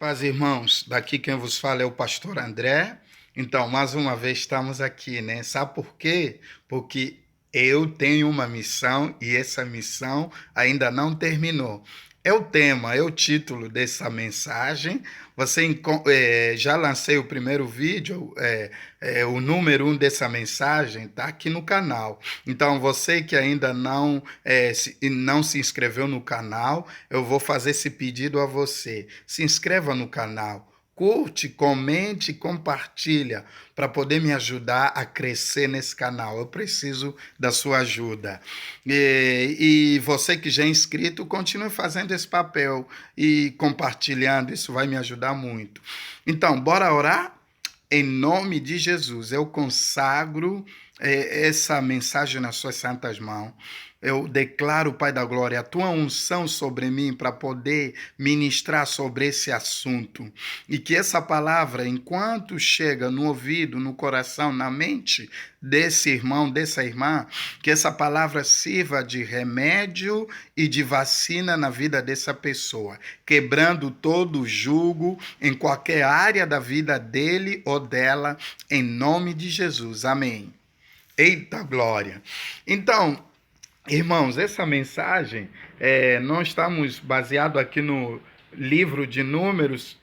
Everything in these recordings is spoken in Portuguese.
Paz, irmãos, daqui quem vos fala é o pastor André. Então, mais uma vez estamos aqui, né? Sabe por quê? Porque eu tenho uma missão e essa missão ainda não terminou. É o tema, é o título dessa mensagem. Já lancei o primeiro vídeo, o número 1 dessa mensagem está aqui no canal. Então, você que ainda não se inscreveu no canal, eu vou fazer esse pedido a você. Se inscreva no canal. Curte, comente, compartilha para poder me ajudar a crescer nesse canal. Eu preciso da sua ajuda. E você que já é inscrito, continue fazendo esse papel e compartilhando. Isso vai me ajudar muito. Então, bora orar? Em nome de Jesus, eu consagro essa mensagem nas suas santas mãos. Eu declaro, Pai da Glória, a tua unção sobre mim para poder ministrar sobre esse assunto. E que essa palavra, enquanto chega no ouvido, no coração, na mente desse irmão, dessa irmã, que essa palavra sirva de remédio e de vacina na vida dessa pessoa, quebrando todo o jugo em qualquer área da vida dele ou dela, em nome de Jesus. Amém. Eita glória! Então, irmãos, essa mensagem, nós estamos baseados aqui no livro de Números,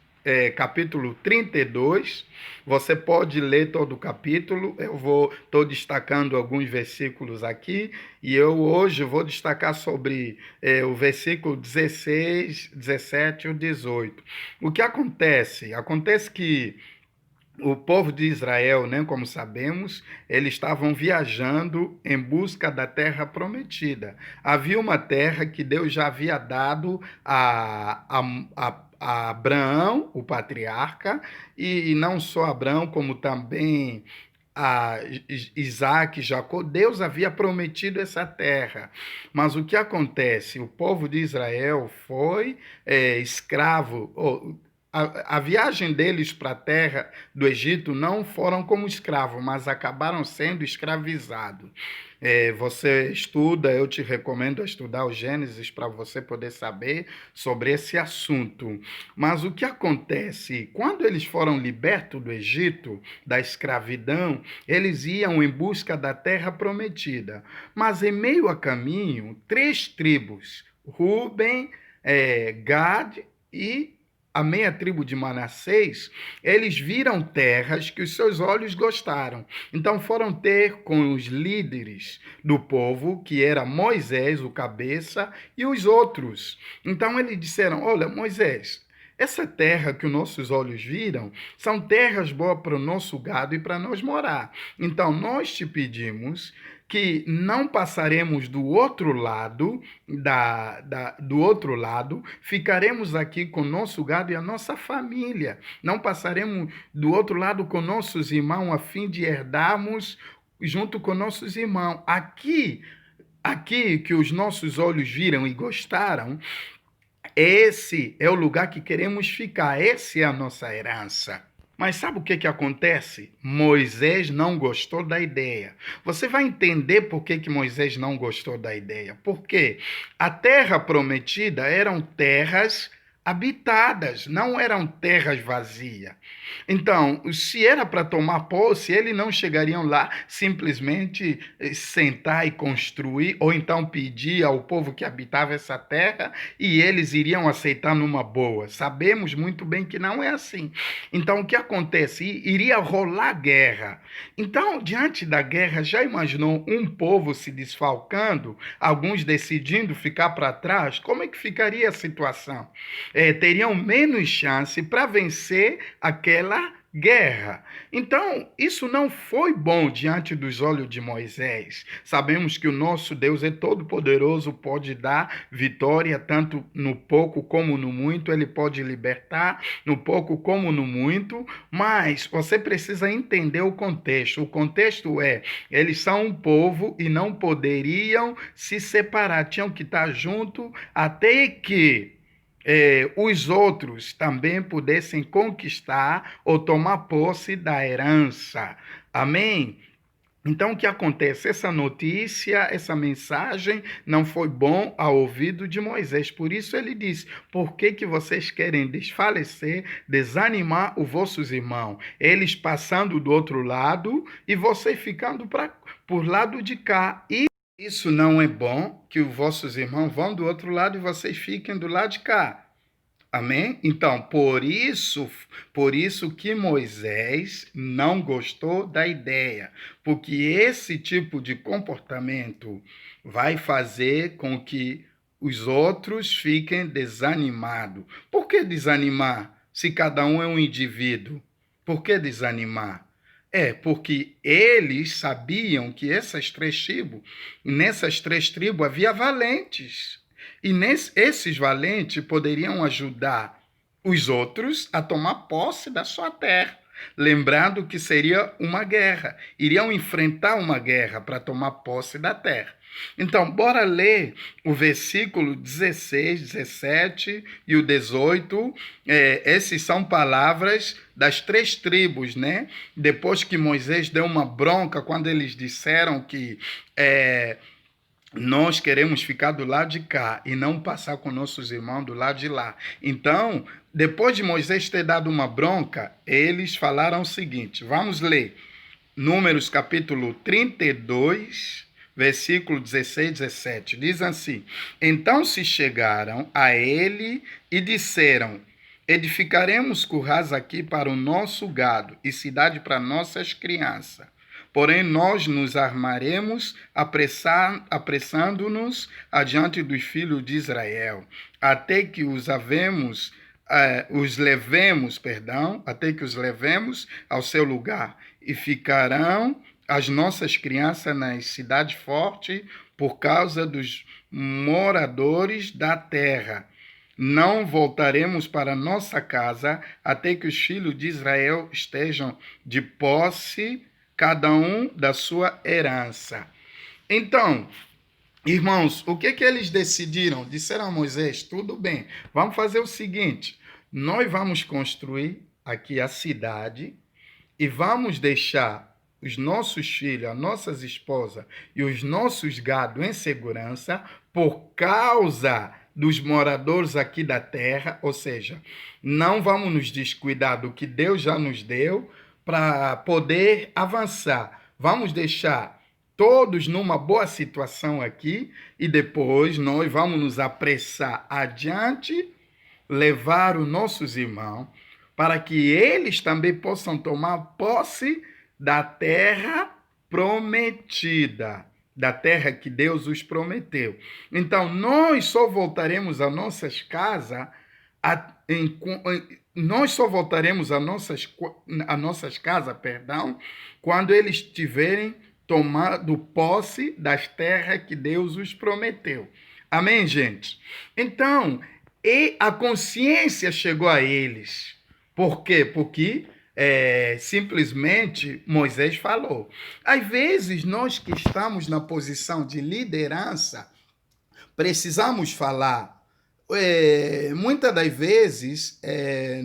capítulo 32. Você pode ler todo o capítulo, estou destacando alguns versículos aqui, e eu hoje vou destacar sobre o versículo 16, 17 e 18. O que acontece? Acontece que o povo de Israel, né, como sabemos, eles estavam viajando em busca da terra prometida. Havia uma terra que Deus já havia dado a Abraão, o patriarca, e não só Abraão, como também a Isaac, Jacó. Deus havia prometido essa terra. Mas o que acontece? O povo de Israel foi escravo. A viagem deles para a terra do Egito não foram como escravos, mas acabaram sendo escravizados. Você estuda, eu te recomendo estudar o Gênesis para você poder saber sobre esse assunto. Mas o que acontece? Quando eles foram libertos do Egito, da escravidão, eles iam em busca da terra prometida. Mas em meio a caminho, 3 tribos, Ruben, Gad e a meia tribo de Manassés, eles viram terras que os seus olhos gostaram. Então foram ter com os líderes do povo, que era Moisés, o cabeça, e os outros. Então eles disseram: olha, Moisés, essa terra que os nossos olhos viram são terras boas para o nosso gado e para nós morar. Então nós te pedimos que não passaremos do outro lado, do outro lado, ficaremos aqui com o nosso gado e a nossa família. Não passaremos do outro lado com nossos irmãos, a fim de herdarmos junto com nossos irmãos. Aqui que os nossos olhos viram e gostaram, esse é o lugar que queremos ficar, essa é a nossa herança. Mas sabe o que acontece? Moisés não gostou da ideia. Você vai entender por que Moisés não gostou da ideia. Porque a terra prometida eram terras habitadas, não eram terras vazias. Então, se era para tomar posse, eles não chegariam lá simplesmente sentar e construir, ou então pedir ao povo que habitava essa terra e eles iriam aceitar numa boa. Sabemos muito bem que não é assim. Então, o que acontece? Iria rolar guerra. Então, diante da guerra, já imaginou um povo se desfalcando, alguns decidindo ficar para trás? Como é que ficaria a situação? Teriam menos chance para vencer aquela guerra. Então, isso não foi bom diante dos olhos de Moisés. Sabemos que o nosso Deus é todo-poderoso, pode dar vitória tanto no pouco como no muito, ele pode libertar no pouco como no muito, mas você precisa entender o contexto. O contexto eles são um povo e não poderiam se separar, tinham que estar juntos até que os outros também pudessem conquistar ou tomar posse da herança. Amém? Então, o que acontece? Essa notícia, essa mensagem não foi bom ao ouvido de Moisés. Por isso ele disse: por que que vocês querem desfalecer, desanimar os vossos irmãos? Eles passando do outro lado e vocês ficando por lado de cá. E isso não é bom, que os vossos irmãos vão do outro lado e vocês fiquem do lado de cá. Amém? Então, por isso que Moisés não gostou da ideia, porque esse tipo de comportamento vai fazer com que os outros fiquem desanimados. Por que desanimar se cada um é um indivíduo? Por que desanimar? É porque eles sabiam que nessas três tribos havia valentes. E esses valentes poderiam ajudar os outros a tomar posse da sua terra. Lembrando que seria uma guerra, iriam enfrentar uma guerra para tomar posse da terra. Então, bora ler o versículo 16, 17 e o 18. Essas são palavras das três tribos, né? Depois que Moisés deu uma bronca quando eles disseram que nós queremos ficar do lado de cá e não passar com nossos irmãos do lado de lá. Então, depois de Moisés ter dado uma bronca, eles falaram o seguinte, vamos ler Números capítulo 32, versículo 16 e 17. Diz assim: então se chegaram a ele e disseram: edificaremos currais aqui para o nosso gado e cidade para nossas crianças. Porém, nós nos armaremos, apressando-nos adiante dos filhos de Israel, até que até que os levemos ao seu lugar, e ficarão as nossas crianças nas cidades fortes por causa dos moradores da terra. Não voltaremos para nossa casa até que os filhos de Israel estejam de posse, cada um da sua herança. Então, irmãos, o que eles decidiram? Disseram a Moisés: tudo bem, vamos fazer o seguinte, nós vamos construir aqui a cidade e vamos deixar os nossos filhos, as nossas esposas e os nossos gados em segurança por causa dos moradores aqui da terra, ou seja, não vamos nos descuidar do que Deus já nos deu para poder avançar. Vamos deixar todos numa boa situação aqui e depois nós vamos nos apressar adiante, levar os nossos irmãos para que eles também possam tomar posse da terra prometida, da terra que Deus os prometeu. Então, nós só voltaremos às nossas casas, quando eles tiverem tomado posse das terras que Deus os prometeu. Amém, gente? Então, e a consciência chegou a eles. Por quê? Porque simplesmente Moisés falou. Às vezes, nós que estamos na posição de liderança, precisamos falar. Muitas das vezes,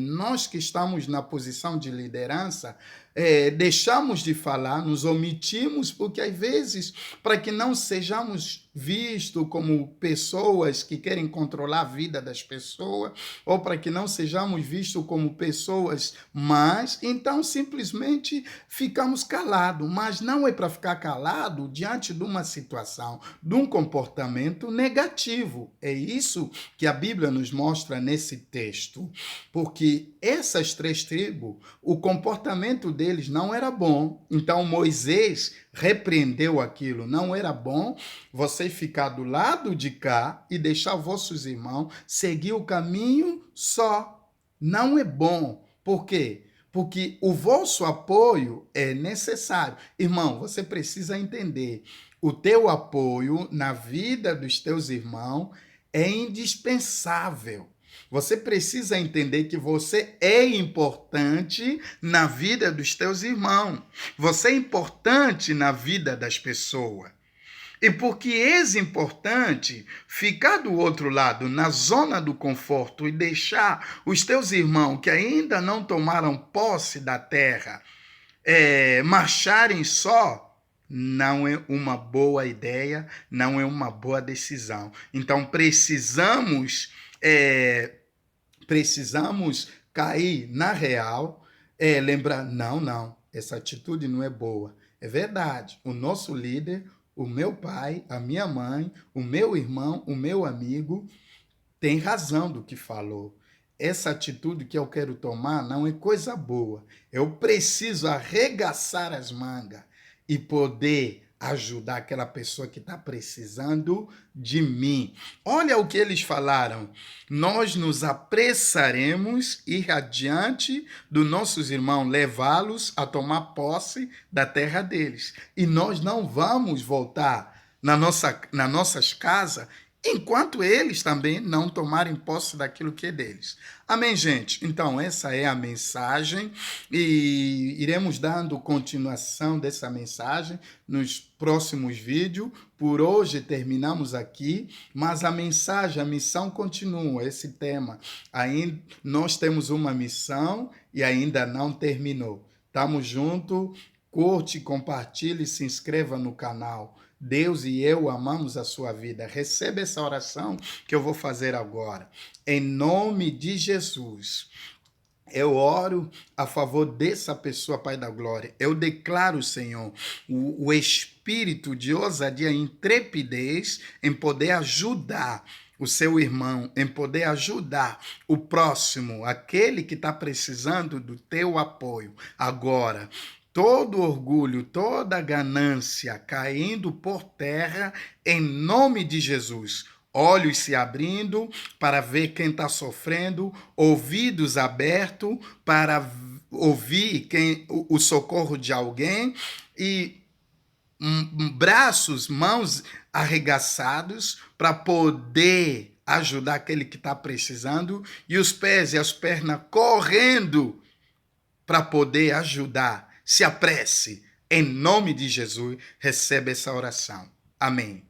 nós que estamos na posição de liderança, deixamos de falar, nos omitimos, porque às vezes, para que não sejamos vistos como pessoas que querem controlar a vida das pessoas, ou para que não sejamos vistos como pessoas más, então simplesmente ficamos calados. Mas não é para ficar calado diante de uma situação, de um comportamento negativo. É isso que a Bíblia nos mostra nesse texto, porque essas três tribos, o comportamento deles não era bom. Então Moisés repreendeu aquilo. Não era bom você ficar do lado de cá e deixar vossos irmãos seguir o caminho só. Não é bom. Por quê? Porque o vosso apoio é necessário. Irmão, você precisa entender, o teu apoio na vida dos teus irmãos é indispensável. Você precisa entender que você é importante na vida dos teus irmãos. Você é importante na vida das pessoas. E porque é importante ficar do outro lado, na zona do conforto, e deixar os teus irmãos que ainda não tomaram posse da terra marcharem só, não é uma boa ideia, não é uma boa decisão. Então precisamos cair na real, lembrar, não, essa atitude não é boa. É verdade, o nosso líder, o meu pai, a minha mãe, o meu irmão, o meu amigo, tem razão do que falou. Essa atitude que eu quero tomar não é coisa boa. Eu preciso arregaçar as mangas e poder ajudar aquela pessoa que está precisando de mim. Olha o que eles falaram. Nós nos apressaremos ir adiante dos nossos irmãos, levá-los a tomar posse da terra deles. E nós não vamos voltar nas nossas casas enquanto eles também não tomarem posse daquilo que é deles. Amém, gente? Então, essa é a mensagem e iremos dando continuação dessa mensagem nos próximos vídeos. Por hoje terminamos aqui, mas a mensagem, a missão continua, esse tema. Ainda nós temos uma missão e ainda não terminou. Estamos juntos. Curte, compartilhe e se inscreva no canal. Deus e eu amamos a sua vida. Receba essa oração que eu vou fazer agora. Em nome de Jesus, eu oro a favor dessa pessoa, Pai da Glória. Eu declaro, Senhor, o espírito de ousadia e intrepidez em poder ajudar o seu irmão, em poder ajudar o próximo, aquele que está precisando do teu apoio. Agora, todo orgulho, toda ganância caindo por terra, em nome de Jesus. Olhos se abrindo para ver quem está sofrendo, ouvidos abertos para ouvir o socorro de alguém e braços, mãos arregaçados para poder ajudar aquele que está precisando e os pés e as pernas correndo para poder ajudar. Se apresse. Em nome de Jesus, recebe essa oração. Amém.